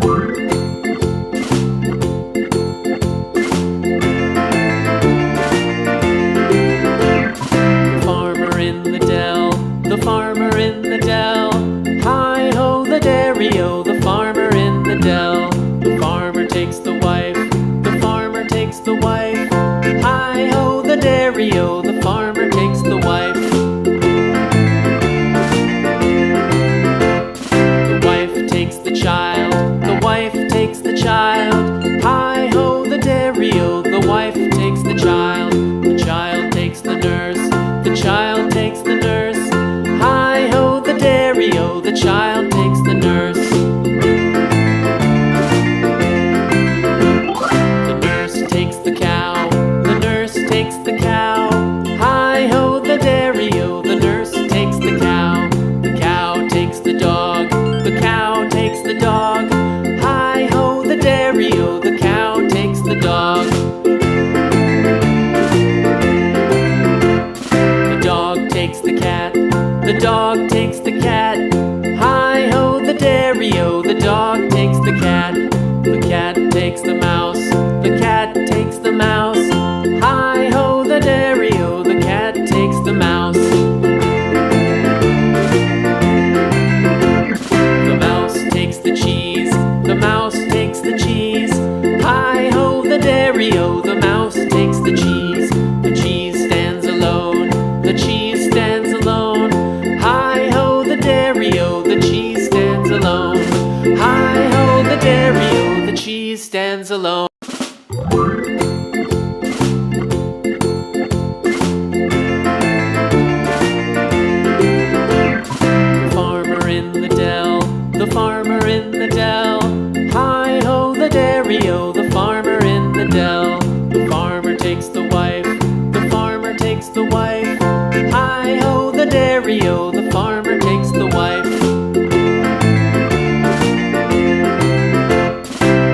Farmer in the dell, the farmer in the dell. Hi-ho the dairy-o, the farmer in the dell. The farmer takes the wife, the farmer takes the wife. Hi-ho the dairy-o, the farmer takes the wife. The wife takes the child, the wife takes the child. Hi-ho the dairy-o, the wife takes the child. The child takes the nurse, the child takes the nurse. Hi-ho the dairy-o, the child takes the nurse. The nurse takes the cow, the nurse takes the cow. Hi-ho the dairy-o, the nurse takes the cow. The cow takes the dog, the cow takes the dog. Hi-ho the dairy-o, the cow takes the dog. The dog takes the cat, the dog takes the cat. Hi-ho the dairy-o, the dog takes the cat. The cat takes the mouse, the cat takes the mouse. Hi-ho the dairy-o, the cat takes the mouse. The mouse takes the cheese, the mouse takes the cheese. Hi-ho the dairy-o, the mouse takes the cheese. The cheese stands alone, the cheese stands alone. Hi-ho the dairy-o, the cheese stands alone. Hi-ho the dairy-o, the cheese stands alone. The farmer in the dell, the farmer in the dell. Hi-ho the dairy-o, the farmer in the dell. The farmer takes the wife, the farmer takes the wife. Hi-ho the dairy-o, the farmer takes the wife.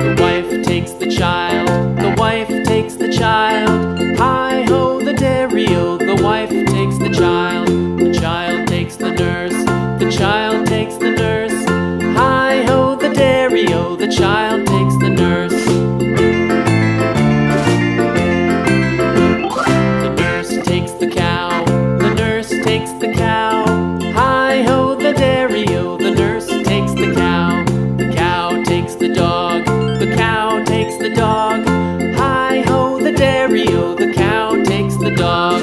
The wife takes the child, the wife takes the child. Hi-ho the dairy-o, the wife takes the child. The child takes the nurse, the child takes the nurse. Hi-ho the dairy-o, the child takes the nurse. The nurse takes the cow, the nurse takes the cow. Hi-ho the dairy-o, the nurse takes the cow. The cow takes the dog, the cow takes the dog. Hi-ho the dairy-o, the cow takes the dog.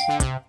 cheese.